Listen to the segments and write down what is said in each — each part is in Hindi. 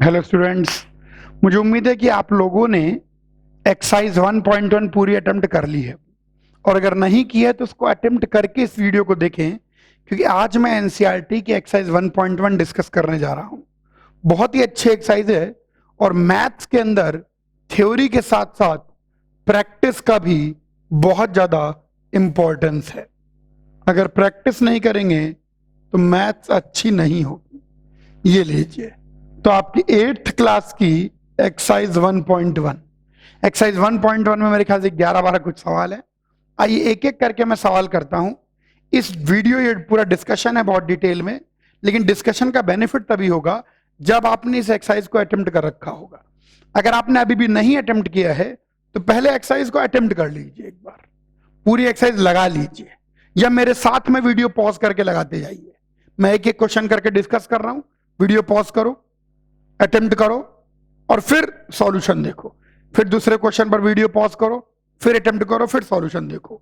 हेलो स्टूडेंट्स, मुझे उम्मीद है कि आप लोगों ने एक्सरसाइज 1.1 पूरी अटेम्प्ट कर ली है, और अगर नहीं की है तो उसको अटेम्प्ट करके इस वीडियो को देखें, क्योंकि आज मैं एनसीईआरटी की एक्सरसाइज 1.1 डिस्कस करने जा रहा हूं। बहुत ही अच्छी एक्सरसाइज है और मैथ्स के अंदर थ्योरी के साथ साथ प्रैक्टिस का भी बहुत ज़्यादा इम्पोर्टेंस है। अगर प्रैक्टिस नहीं करेंगे तो मैथ्स अच्छी नहीं होगी। ये लीजिए, तो आपकी 8th क्लास की एक्सरसाइज 1.1। एक्सरसाइज 1.1 में मेरे ख्याल से 11-12 कुछ सवाल है। आइए एक एक करके मैं सवाल करता हूं। इस वीडियो ये पूरा डिस्कशन है बहुत डिटेल में, लेकिन डिस्कशन का बेनिफिट तभी होगा जब आपने इस एक्सरसाइज को अटेम्प्ट कर रखा होगा। अगर आपने अभी भी नहीं अटेम्प्ट किया है तो पहले एक्सरसाइज को अटेम्प्ट कर लीजिए, एक बार पूरी एक्सरसाइज लगा लीजिए, या मेरे साथ में वीडियो पॉज करके लगाते जाइए। मैं एक एक क्वेश्चन करके डिस्कस कर रहा हूं, वीडियो पॉज करो, अटेम्प्ट करो और फिर सॉल्यूशन देखो। फिर दूसरे क्वेश्चन पर वीडियो पॉज करो, फिर अटेम्प्ट करो, फिर सॉल्यूशन देखो।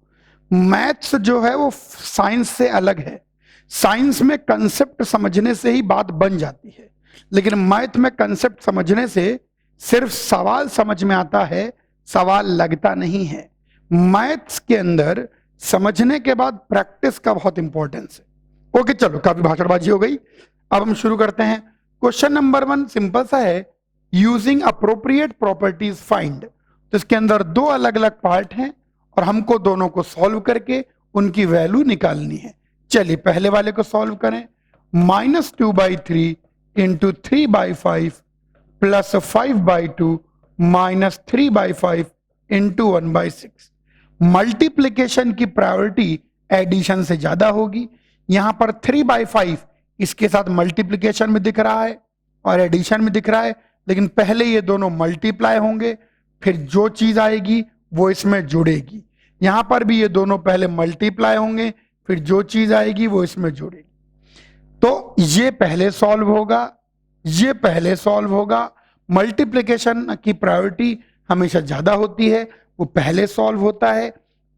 मैथ्स जो है वो साइंस से अलग है। साइंस में कंसेप्ट समझने से ही बात बन जाती है, लेकिन मैथ में कंसेप्ट समझने से सिर्फ सवाल समझ में आता है, सवाल लगता नहीं है। मैथ्स के अंदर समझने के बाद प्रैक्टिस का बहुत इंपॉर्टेंस है। ओके, चलो काफी भाषणबाजी हो गई, अब हम शुरू करते हैं। क्वेश्चन नंबर 1 सिंपल सा है, यूजिंग अप्रोप्रिएट प्रॉपर्टीज फाइंड। तो इसके अंदर दो अलग अलग पार्ट हैं और हमको दोनों को सॉल्व करके उनकी वैल्यू निकालनी है। चलिए पहले वाले को सॉल्व करें। -2/3 into 3/5 plus 5/2 minus 3/5 into 1/6। Multiplication की प्रायोरिटी एडिशन से ज्यादा होगी। यहां पर 3/5 इसके साथ मल्टीप्लीकेशन में दिख रहा है और एडिशन में दिख रहा है, लेकिन पहले ये दोनों मल्टीप्लाई होंगे, फिर जो चीज आएगी वो इसमें जुड़ेगी। यहां पर भी ये दोनों पहले मल्टीप्लाई होंगे, फिर जो चीज आएगी वो इसमें जुड़ेगी। तो ये पहले सॉल्व होगा, ये पहले सॉल्व होगा। मल्टीप्लीकेशन की प्रायोरिटी हमेशा ज्यादा होती है, वो पहले सॉल्व होता है।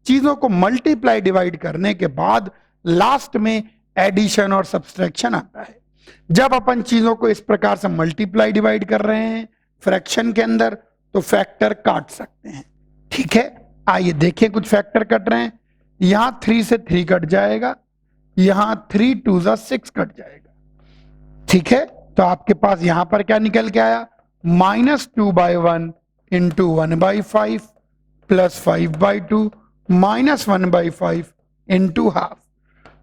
चीजों को मल्टीप्लाई डिवाइड करने के बाद लास्ट में एडिशन और सब्सट्रैक्शन आता है। जब अपन चीजों को इस प्रकार से मल्टीप्लाई डिवाइड कर रहे हैं फ्रैक्शन के अंदर, तो फैक्टर काट सकते हैं। ठीक है, आइए देखें कुछ फैक्टर कट रहे हैं। यहां 3 से 3 कट जाएगा, यहां 3 2 6 कट जाएगा। ठीक है, तो आपके पास यहां पर क्या निकल के आया, -2/1 into 1/5 plus 5/2 minus 1/5 into half.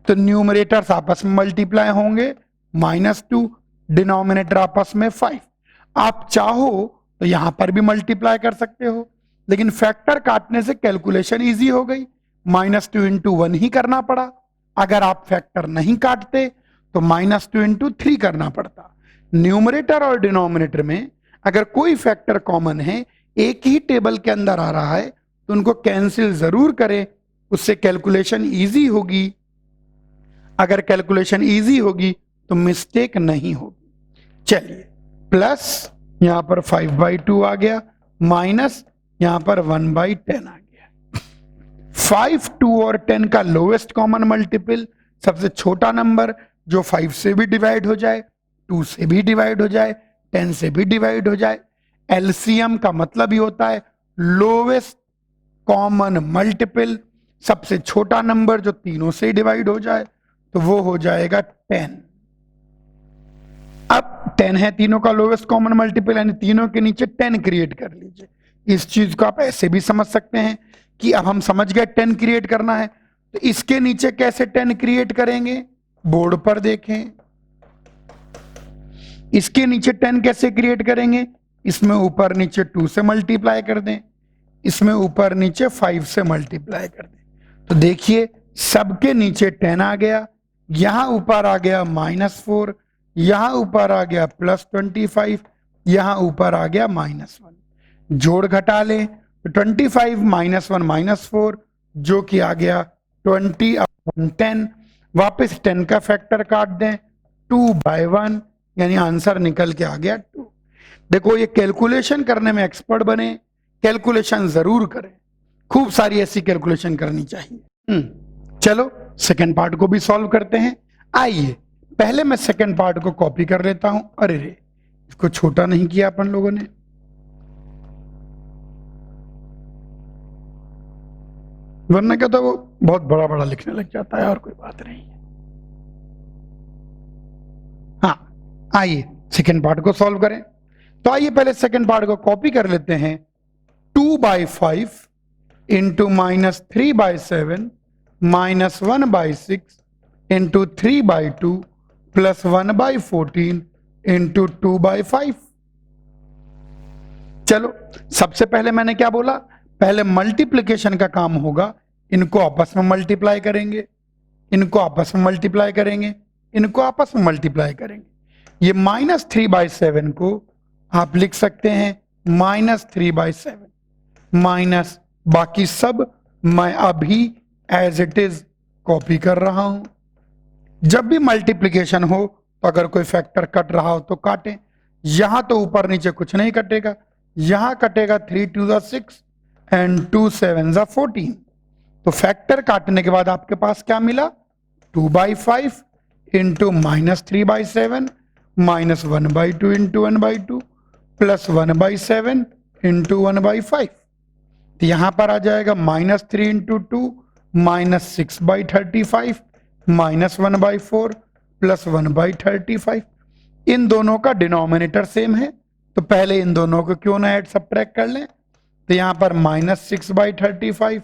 तो न्यूमरेटर्स आपस में मल्टीप्लाई होंगे, -2, डिनोमिनेटर आपस में 5। आप चाहो तो यहां पर भी मल्टीप्लाई कर सकते हो, लेकिन फैक्टर काटने से कैलकुलेशन इजी हो गई, -2 इंटू 1 ही करना पड़ा। अगर आप फैक्टर नहीं काटते तो -2 इंटू 3 करना पड़ता। न्यूमरेटर और डिनोमिनेटर में अगर कोई फैक्टर कॉमन है, एक ही टेबल के अंदर आ रहा है, तो उनको कैंसिल जरूर करें, उससे कैलकुलेशन इजी होगी। अगर कैलकुलेशन इजी होगी तो मिस्टेक नहीं होगी। चलिए, प्लस यहां पर 5/2 आ गया, माइनस यहां पर 1/10 आ गया। 5, 2 और 10 का लोएस्ट कॉमन मल्टीपल, सबसे छोटा नंबर जो 5 से भी डिवाइड हो जाए, 2 से भी डिवाइड हो जाए, 10 से भी डिवाइड हो जाए। एलसीएम का मतलब ही होता है लोवेस्ट कॉमन मल्टीपल। सबसे छोटा नंबर जो तीनों से डिवाइड हो जाए तो वो हो जाएगा 10। अब 10 है तीनों का लोवेस्ट कॉमन मल्टीपल, यानी तीनों के नीचे 10 क्रिएट कर लीजिए। इस चीज को आप ऐसे भी समझ सकते हैं कि अब हम समझ गए 10 क्रिएट करना है, तो इसके नीचे कैसे 10 क्रिएट करेंगे, बोर्ड पर देखें। इसके नीचे 10 कैसे क्रिएट करेंगे, इसमें ऊपर नीचे 2 से मल्टीप्लाई कर दें, इसमें ऊपर नीचे 5 से मल्टीप्लाई कर दें। तो देखिए सबके नीचे 10 आ गया, यहां ऊपर आ गया -4, यहां ऊपर आ गया +25, यहां ऊपर आ गया -1। जोड़ घटा लें तो 25 -1 -4 जो कि आ गया 20/10। वापस 10 का फैक्टर काट दें, 2/1, यानी आंसर निकल के आ गया 2। देखो, ये कैलकुलेशन करने में एक्सपर्ट बने, कैलकुलेशन जरूर करें, खूब सारी ऐसी कैलकुलेशन करनी चाहिए। चलो सेकंड पार्ट को भी सॉल्व करते हैं। आइए पहले मैं सेकंड पार्ट को कॉपी कर लेता हूं। अरे रे, इसको छोटा नहीं किया अपन लोगों ने, वरना क्या था वो बहुत बड़ा बड़ा लिखने लग जाता है, और कोई बात नहीं है। हाँ, आइए सेकेंड पार्ट को सॉल्व करें। तो आइए पहले सेकेंड पार्ट को कॉपी कर लेते हैं। 2/5 इंटू -3/7 -1/6 इंटू 3/2 प्लस 1/14 इंटू 2/5। चलो सबसे पहले मैंने क्या बोला, पहले मल्टीप्लिकेशन का काम होगा, इनको आपस में मल्टीप्लाई करेंगे, इनको आपस में मल्टीप्लाई करेंगे, इनको आपस में मल्टीप्लाई करेंगे। ये -3/7 को आप लिख सकते हैं -3/7 माइनस बाकी सब मैं अभी एज इट इज कॉपी कर रहा हूं। जब भी मल्टीप्लिकेशन हो तो अगर कोई फैक्टर कट रहा हो तो काटें, यहां तो ऊपर नीचे कुछ नहीं कटेगा, यहां कटेगा 3 2 6 एंड 2 7 14। तो फैक्टर काटने के बाद आपके पास क्या मिला, 2/5 इंटू -3/7 -1/2 इंटू 1/2 प्लस 1/7 इंटू 1/5। तो यहां पर आ जाएगा -3 इंटू 2 -6/35 -1/4 प्लस 1/35। इन दोनों का डिनोमिनेटर सेम है, तो पहले इन दोनों को क्यों ना ऐड सब्ट्रैक्ट कर लें। तो यहां पर -6/35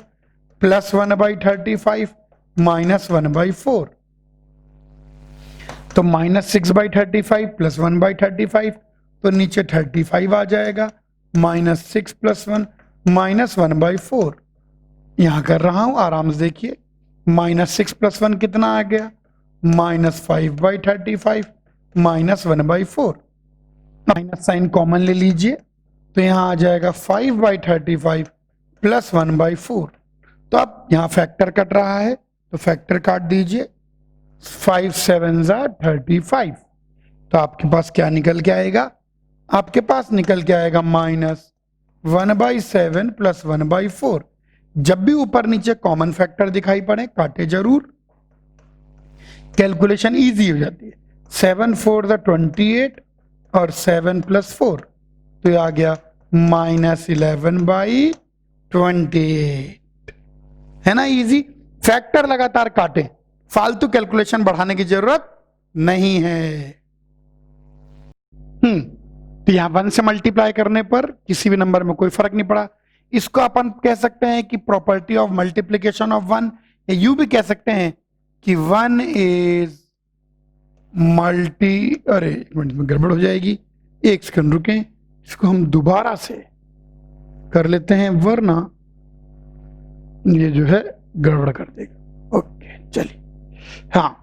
प्लस 1/35 -1/4। तो -6/35 प्लस 1/35, तो नीचे 35 आ जाएगा, -6 प्लस 1 -1/4। यहां कर रहा हूं आराम से देखिए, -6 प्लस 1 कितना आ गया, -5/35 -1/4। माइनस साइन कॉमन ले लीजिए, तो यहां आ जाएगा 5/35 प्लस 1/4। तो अब यहां फैक्टर कट रहा है तो फैक्टर काट दीजिए, 5 7 35। तो आपके पास क्या निकल के आएगा, आपके पास निकल के आएगा -1/7 प्लस 1/4। जब भी ऊपर नीचे कॉमन फैक्टर दिखाई पड़े काटे जरूर, कैलकुलेशन इजी हो जाती है। 7 4 28 और 7 प्लस 4, तो ये आ गया -11/28, है ना इजी। फैक्टर लगातार काटे, फालतू कैलकुलेशन बढ़ाने की जरूरत नहीं है। तो यहां 1 से मल्टीप्लाई करने पर किसी भी नंबर में कोई फर्क नहीं पड़ा। इसको अपन कह सकते हैं कि प्रॉपर्टी ऑफ मल्टीप्लिकेशन ऑफ 1, या यूं भी कह सकते हैं कि 1 इज अरे एक मिनट में गड़बड़ हो जाएगी, एक सेकंड रुकें, इसको हम दोबारा से कर लेते हैं वरना ये जो है गड़बड़ कर देगा। ओके चलिए, हाँ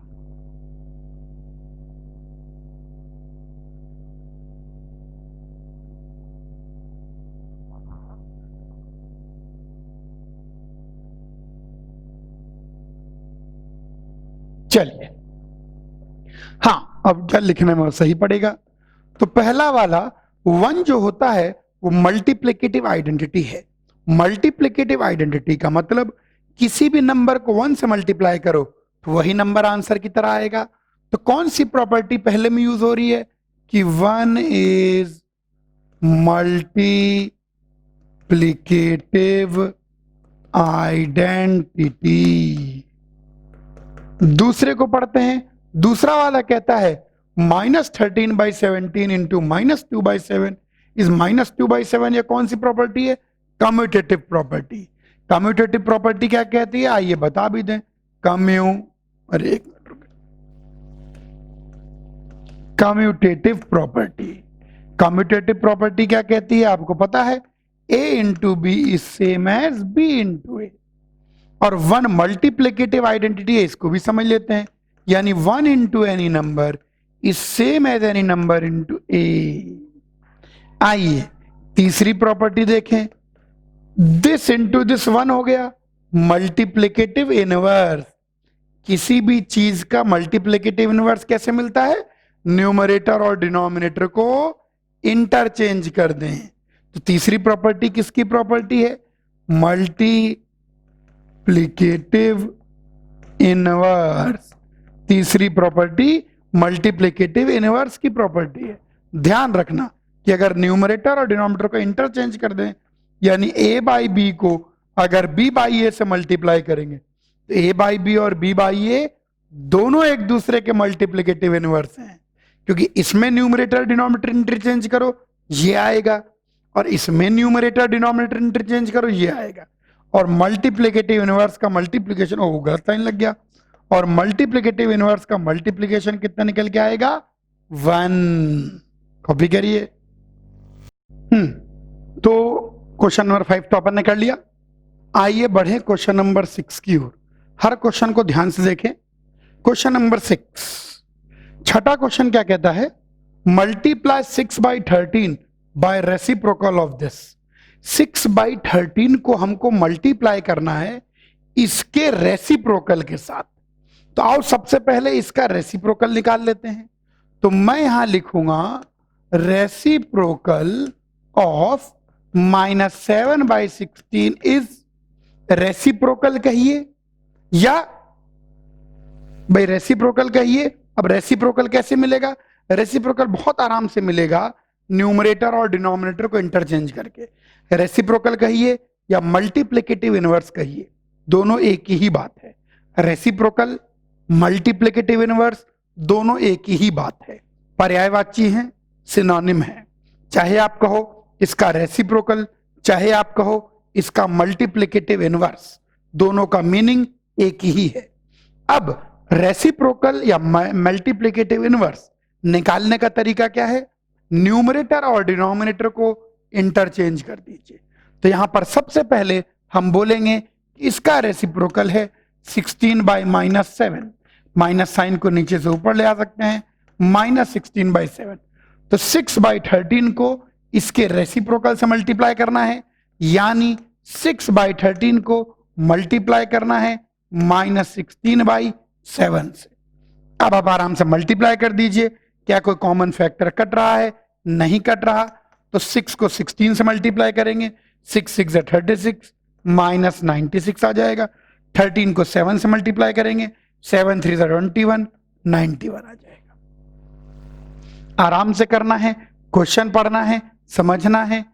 चलिए, हाँ अब क्या लिखने में सही पड़ेगा। तो पहला वाला 1 जो होता है वो मल्टीप्लिकेटिव आइडेंटिटी है। मल्टीप्लिकेटिव आइडेंटिटी का मतलब किसी भी नंबर को 1 से मल्टीप्लाई करो तो वही नंबर आंसर की तरह आएगा। तो कौन सी प्रॉपर्टी पहले में यूज हो रही है कि 1 इज मल्टीप्लिकेटिव आइडेंटिटी। दूसरे को पढ़ते हैं, दूसरा वाला कहता है -13/17 इंटू -2/7 इज -2/7। ये कौन सी प्रॉपर्टी है, कम्यूटेटिव प्रॉपर्टी। कम्यूटेटिव प्रॉपर्टी क्या कहती है आइए बता भी दें, कम्यूटेटिव प्रॉपर्टी। कम्यूटेटिव प्रॉपर्टी क्या कहती है आपको पता है, a into B is same as b into A. और 1 मल्टीप्लिकेटिव आइडेंटिटी है, इसको भी समझ लेते हैं, यानी 1 into any number is same as any number into A. आइए तीसरी प्रॉपर्टी देखें, दिस इंटू दिस 1 हो गया, मल्टीप्लिकेटिव इनवर्स। किसी भी चीज का मल्टीप्लिकेटिव इनवर्स कैसे मिलता है, न्यूमरेटर और डिनोमिनेटर को इंटरचेंज कर दें। तो तीसरी प्रॉपर्टी किसकी प्रॉपर्टी है, मल्टीप्लिकेटिव इनवर्स। तीसरी प्रॉपर्टी मल्टीप्लिकेटिव इनवर्स की प्रॉपर्टी है। ध्यान रखना कि अगर न्यूमरेटर और डिनोमिनेटर को इंटरचेंज कर दें, यानी a बाई बी को अगर b बाई ए से मल्टीप्लाई करेंगे तो a बाई बी और b बाई ए दोनों एक दूसरे के मल्टीप्लिकेटिव इनवर्स हैं, क्योंकि इसमें न्यूमरेटर डिनोमिनेटर इंटरचेंज करो ये आएगा, और इसमें न्यूमरेटर डिनोमिनेटर इंटरचेंज करो ये आएगा, और मल्टीप्लिकेटिव इनवर्स का मल्टीप्लिकेशन, ओ गलत साइन लग गया, और मल्टीप्लिकेटिव इनवर्स का मल्टीप्लिकेशन कितना निकल के आएगा 1। कॉपी करिए। तो क्वेश्चन नंबर 5 तो अपन ने कर लिया। आइए बढ़े क्वेश्चन नंबर 6 की ओर। हर क्वेश्चन को ध्यान से देखें। क्वेश्चन नंबर 6, छठा क्वेश्चन क्या कहता है, multiply 6 by 13 by reciprocal of this. 6 by 13 को हमको मल्टीप्लाई करना है इसके रेसिप्रोकल के साथ। तो आओ सबसे पहले इसका रेसिप्रोकल निकाल लेते हैं। तो मैं यहां लिखूंगा reciprocal of -7 by 16 is, reciprocal कहिए या भाई रेसिप्रोकल कहिए। अब रेसिप्रोकल कैसे मिलेगा? रेसिप्रोकल बहुत आराम से मिलेगा, न्यूमरेटर और डिनोमिनेटर को इंटरचेंज करके। रेसिप्रोकल कहिए या मल्टीप्लिकेटिव इनवर्स कहिए, दोनों एक ही बात है। रेसिप्रोकल, मल्टीप्लिकेटिव इनवर्स दोनों एक ही बात है, पर्यायवाची हैं, सिनोनिम है। चाहे आप कहो इसका रेसिप्रोकल, चाहे आप कहो इसका मल्टीप्लिकेटिव इनवर्स, दोनों का मीनिंग एक ही है। अब रेसिप्रोकल या मल्टीप्लिकेटिव इनवर्स निकालने का तरीका क्या है? न्यूमरेटर और डिनोमिनेटर को इंटरचेंज कर दीजिए। तो यहां पर सबसे पहले हम बोलेंगे इसका रेसिप्रोकल है 16 बाई -7, माइनस साइन को नीचे से ऊपर ले आ सकते हैं, -16 बाई 7। तो 6 बाई 13 को इसके रेसिप्रोकल से मल्टीप्लाई करना है, यानी 6 बाई 13 को मल्टीप्लाई करना है -16 बाई 7 से। अब आप आराम से मल्टीप्लाई कर दीजिए। क्या कोई कॉमन फैक्टर कट रहा है? नहीं कट रहा। तो 6 को 16 से मल्टीप्लाई करेंगे, 6 6 है 36, -96 आ जाएगा। 13 को 7 से मल्टीप्लाई करेंगे, 7 3 21, 91 आ जाएगा। आराम से करना है, क्वेश्चन पढ़ना है, समझना है,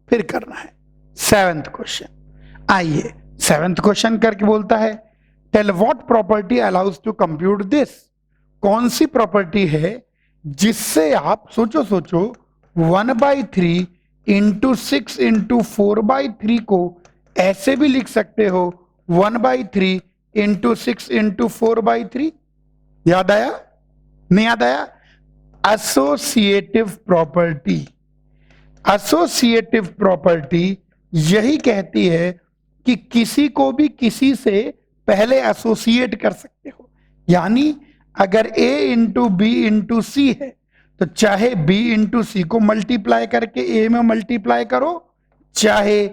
फिर करना है। 7th क्वेश्चन, आइए 7th क्वेश्चन करके बोलता है tell what property allows to compute this. कौन सी प्रॉपर्टी है जिससे आप सोचो 1/3 इंटू 6 इंटू 4/3 को ऐसे भी लिख सकते हो 1/3 इंटू 6 इंटू 4/3। याद आया? नहीं याद आया? Associative property. एसोसिएटिव प्रॉपर्टी यही कहती है कि किसी को भी किसी से पहले एसोसिएट कर सकते हो। यानी अगर a इंटू बी इंटू सी है तो चाहे b इंटू सी को मल्टीप्लाई करके a में मल्टीप्लाई करो, चाहे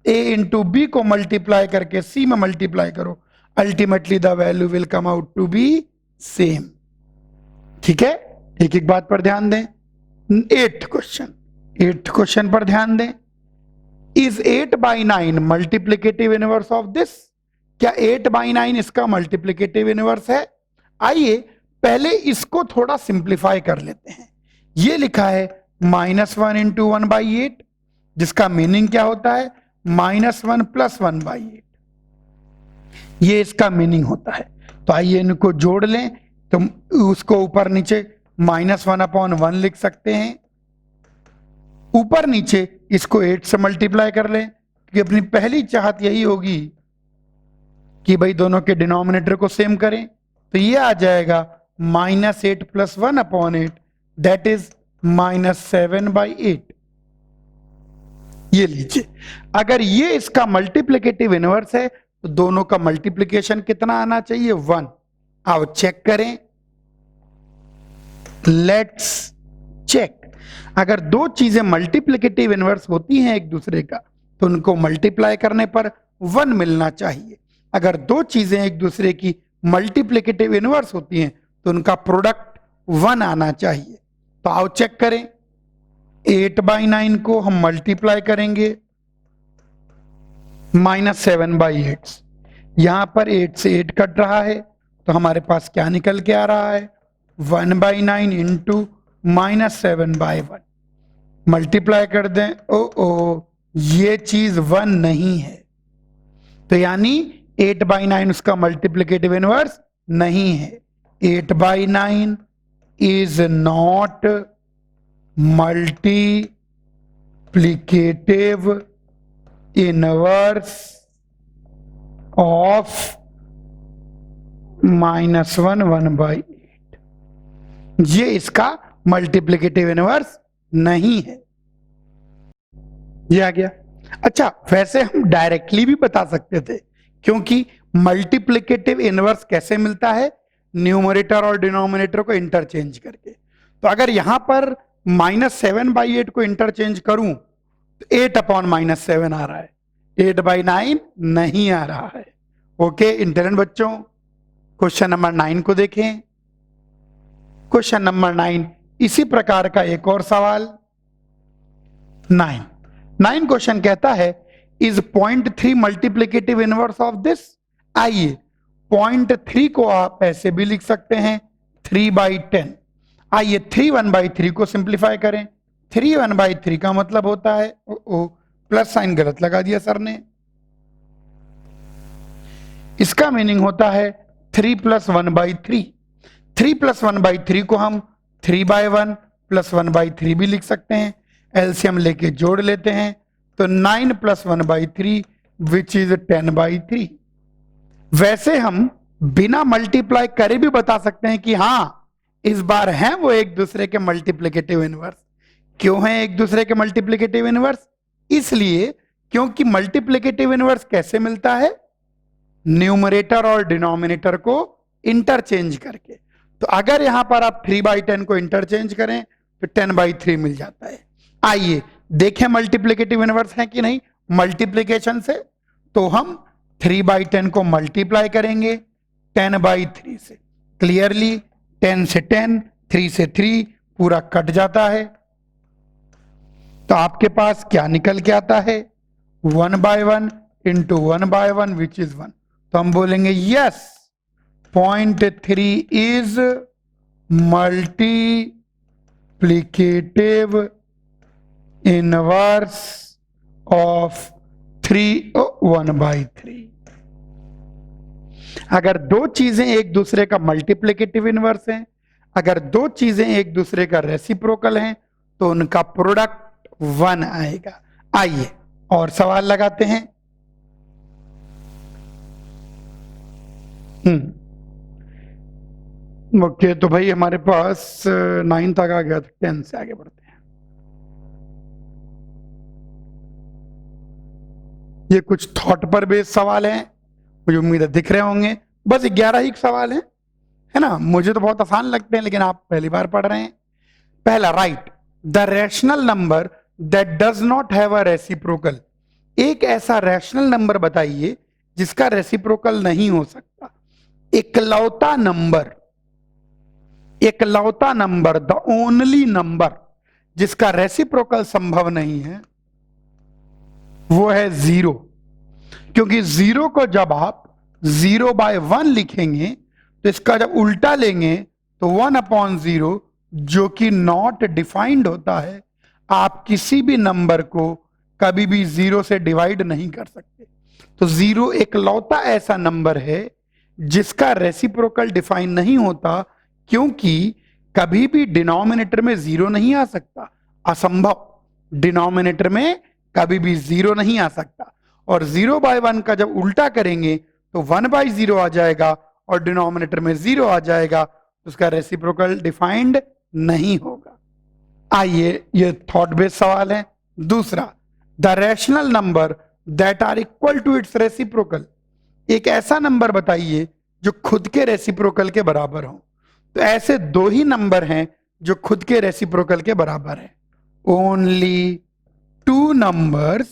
a इंटू बी को मल्टीप्लाई करके c में मल्टीप्लाई करो, ultimately the value will come out to be same. ठीक है, एक एक बात पर ध्यान दें। 8th क्वेश्चन पर ध्यान दें। Is 8/9 multiplicative inverse of this. क्या 8/9 इसका मल्टीप्लिकेटिव इनवर्स है? आइए पहले इसको थोड़ा सिंप्लीफाई कर लेते हैं। ये लिखा है -1 इंटू 1/8, जिसका मीनिंग क्या होता है? -1 + 1/8। ये इसका मीनिंग होता है। तो आइए इनको जोड़ लें, तो उसको ऊपर नीचे -1/1 लिख सकते हैं, ऊपर नीचे इसको 8 से मल्टीप्लाई कर लें, क्योंकि अपनी पहली चाहत यही होगी कि भाई दोनों के डिनोमिनेटर को सेम करें। तो ये आ जाएगा -8 + 1/8, दैट इज -7/8। ये लीजिए, अगर ये इसका मल्टीप्लिकेटिव इनवर्स है तो दोनों का मल्टीप्लिकेशन कितना आना चाहिए? 1। आओ चेक करें, लेट्स चेक। अगर दो चीजें मल्टीप्लिकेटिव इनवर्स होती हैं एक दूसरे का तो उनको मल्टीप्लाई करने पर 1 मिलना चाहिए। अगर दो चीजें एक दूसरे की मल्टीप्लिकेटिव इनवर्स होती हैं तो उनका प्रोडक्ट 1 आना चाहिए। तो आओ चेक करें, 8/9 को हम मल्टीप्लाई करेंगे -7/8। यहां पर 8 से 8 कट रहा है तो हमारे पास क्या निकल के आ रहा है? 1/9 इंटू -7/1। मल्टीप्लाई कर दें, ओ ये चीज 1 नहीं है, तो यानी 8/9 उसका मल्टीप्लिकेटिव इनवर्स नहीं है। 8/9 is not multiplicative inverse of -1 1/8। ये इसका मल्टीप्लिकेटिव इनवर्स नहीं है। ये आ गया। अच्छा, वैसे हम डायरेक्टली भी बता सकते थे, क्योंकि मल्टीप्लिकेटिव इनवर्स कैसे मिलता है? न्यूमरेटर और डिनोमिनेटर को इंटरचेंज करके। तो अगर यहां पर -7/8 को इंटरचेंज करूं तो 8/-7 आ रहा है, 8/9 नहीं आ रहा है। ओके इंटेलिजेंट बच्चों, क्वेश्चन नंबर 9 को देखें। क्वेश्चन नंबर 9 इसी प्रकार का एक और सवाल। 9 क्वेश्चन कहता है is 0.3 multiplicative inverse of this. आइए 0.3 को आप ऐसे भी लिख सकते हैं 3/10। आइए 3 1/3 को सिंप्लीफाई करें। 3 1/3 का मतलब होता है प्लस साइन गलत लगा दिया सर ने। इसका मीनिंग होता है 3 + 1/3। 3 + 1/3 को हम 3/1 + 1/3 भी लिख सकते हैं। एलसीएम लेके जोड़ लेते हैं तो 9 + 1/3 विच इज 10/3। वैसे हम बिना मल्टीप्लाई करे भी बता सकते हैं कि हां इस बार हैं वो एक दूसरे के मल्टीप्लिकेटिव इनवर्स। क्यों है एक दूसरे के मल्टीप्लिकेटिव इनवर्स? इसलिए क्योंकि मल्टीप्लिकेटिव इनवर्स कैसे मिलता है? न्यूमरेटर और डिनोमिनेटर को इंटरचेंज करके। तो अगर यहां पर आप 3/10 को इंटरचेंज करें तो 10/3 मिल जाता है। आइए देखें मल्टीप्लिकेटिव इनवर्स है कि नहीं मल्टीप्लिकेशन से। तो हम 3/10 को मल्टीप्लाई करेंगे 10/3 से। क्लियरली 10 से 10, 3 से 3 पूरा कट जाता है। तो आपके पास क्या निकल के आता है? 1/1 इंटू 1/1 विच इज 1। तो हम बोलेंगे yes 0.3 is multiplicative inverse of 1/3। अगर दो चीजें एक दूसरे का मल्टीप्लिकेटिव इनवर्स हैं, अगर दो चीजें एक दूसरे का रेसिप्रोकल हैं, तो उनका प्रोडक्ट 1 आएगा। आइए और सवाल लगाते हैं। ओके तो भाई हमारे पास 9 तक आ गया, तो 10 से आगे बढ़ते हैं। ये कुछ थॉट पर बेस्ड सवाल हैं, मुझे उम्मीद है दिख रहे होंगे। बस 11 ही सवाल है ना। मुझे तो बहुत आसान लगते हैं, लेकिन आप पहली बार पढ़ रहे हैं। पहला, right the rational number that does not have a reciprocal. एक ऐसा रैशनल नंबर बताइए जिसका रेसिप्रोकल नहीं हो सकता। इकलौता नंबर द ओनली नंबर जिसका रेसिप्रोकल संभव नहीं है वो है 0। क्योंकि 0 को जब आप 0/1 लिखेंगे तो इसका जब उल्टा लेंगे तो 1/0 जो कि नॉट डिफाइंड होता है। आप किसी भी नंबर को कभी भी 0 से डिवाइड नहीं कर सकते। तो 0 इकलौता ऐसा नंबर है जिसका रेसिप्रोकल डिफाइन नहीं होता, क्योंकि कभी भी डिनोमिनेटर में 0 नहीं आ सकता। असंभव, डिनोमिनेटर में कभी भी 0 नहीं आ सकता। और 0/1 का जब उल्टा करेंगे तो 1/0 आ जाएगा और डिनोमिनेटर में 0 आ जाएगा, उसका रेसिप्रोकल डिफाइंड नहीं होगा। आइए ये थॉट बेस्ड सवाल है। दूसरा, the rational number that are equal to its reciprocal. एक ऐसा नंबर बताइए जो खुद के रेसिप्रोकल के बराबर हो। तो ऐसे दो ही नंबर हैं जो खुद के रेसिप्रोकल के बराबर है। Only 2 numbers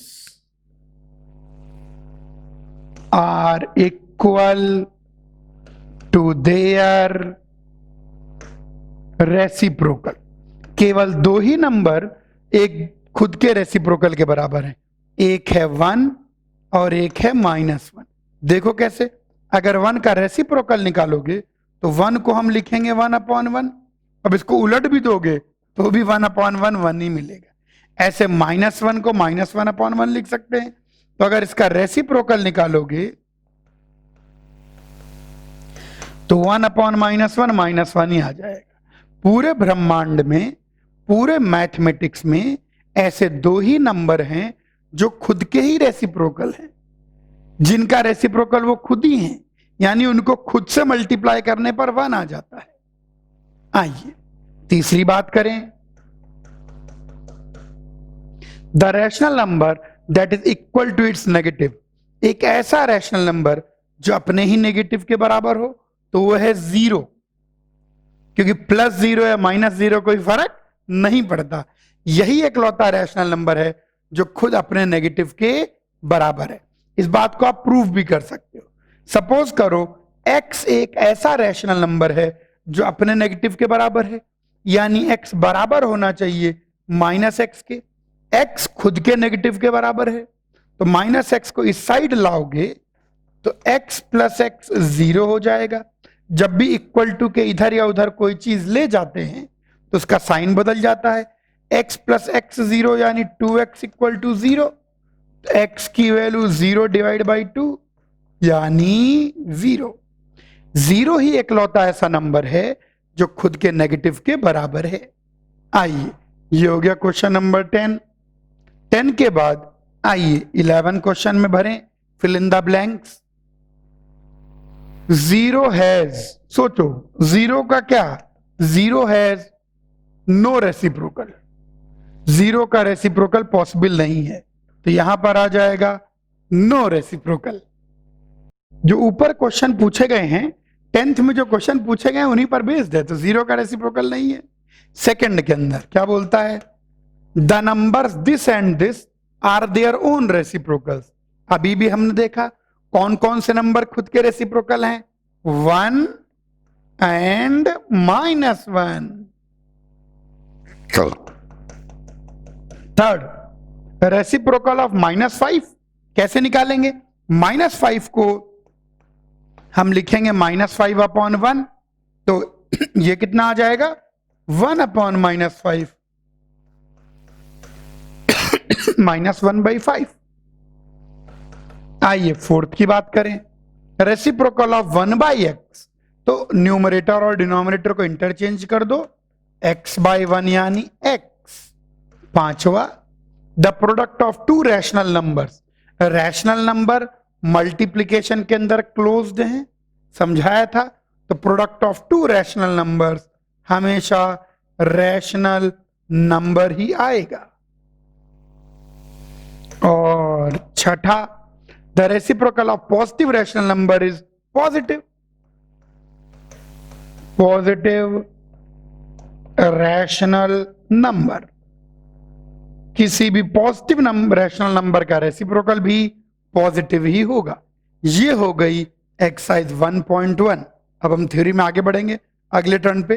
are equal to their reciprocal। केवल दो ही नंबर एक खुद के रेसिप्रोकल के बराबर हैं। एक है 1 और एक है -1। देखो कैसे, अगर 1 का रेसिप्रोकल निकालोगे तो 1 को हम लिखेंगे 1/1। अब इसको उलट भी दोगे तो भी 1/1 1 ही मिलेगा। ऐसे -1 को -1/1 लिख सकते हैं। तो अगर इसका रेसिप्रोकल निकालोगे तो 1/-1 -1 ही आ जाएगा। पूरे ब्रह्मांड में, पूरे मैथमेटिक्स में ऐसे दो ही नंबर हैं जो खुद के ही रेसिप्रोकल हैं, जिनका रेसिप्रोकल वो खुद ही हैं, यानी उनको खुद से मल्टीप्लाई करने पर 1 आ जाता है। आइए तीसरी बात करें। The rational number that is equal to its negative. एक ऐसा रैशनल नंबर जो अपने ही नेगेटिव के बराबर हो, तो वो है 0, क्योंकि +0 या -0 कोई फर्क नहीं पड़ता। यही एकलौता रैशनल नंबर है जो खुद अपने नेगेटिव के बराबर है। इस बात को आप प्रूव भी कर सकते हो। सपोज करो x एक ऐसा रैशनल नंबर है जो अपने नेगेटिव के बराबर है, यानी x बराबर होना चाहिए -x के। x खुद के नेगेटिव के बराबर है, तो -x को इस साइड लाओगे तो x + x 0 हो जाएगा। जब भी इक्वल टू के इधर या उधर कोई चीज ले जाते हैं तो उसका साइन बदल जाता है। x + x 0 यानी 2x = 0। x की वैल्यू 0/2 यानी 0। 0 ही एकलौता ऐसा नंबर है जो खुद के नेगेटिव के बराबर है। आइए, ये हो गया क्वेश्चन नंबर 10। 10 के बाद आइए 11 क्वेश्चन में भरें fill in the blanks. 0 has, सोचो 0 का क्या, 0 हैज नो रेसिप्रोकल। 0 का रेसिप्रोकल पॉसिबल नहीं है, तो यहां पर आ जाएगा नो रेसिप्रोकल। जो ऊपर क्वेश्चन पूछे गए हैं 10th में, जो क्वेश्चन पूछे गए हैं उन्हीं पर बेस्ड है, तो 0 का रेसिप्रोकल नहीं है। सेकंड के अंदर क्या बोलता है, the numbers this and this are their own reciprocals. अभी भी हमने देखा कौन कौन से नंबर खुद के रेसिप्रोकल हैं, 1 एंड -1। थर्ड, रेसिप्रोकल ऑफ -5 कैसे निकालेंगे। -5 को हम लिखेंगे -5/1, तो ये कितना आ जाएगा 1/-5 -1/5। आइए फोर्थ की बात करें, रेसिप्रोकल ऑफ 1/x। तो न्यूमरेटर और डिनोमिनेटर को इंटरचेंज कर दो, x/1 यानी x। पांचवा, the product of to rational numbers. Rational number multiplication के अंदर क्लोज्ड हैं, समझाया था। तो product of to rational numbers हमेशा रैशनल नंबर ही आएगा। और छठा, the reciprocal of positive rational number is positive. Positive rational number, किसी भी पॉजिटिव नंबर रैशनल नंबर का रेसिप्रोकल भी पॉजिटिव ही होगा। ये हो गई एक्सरसाइज 1.1। अब हम थ्योरी में आगे बढ़ेंगे अगले टर्न पे।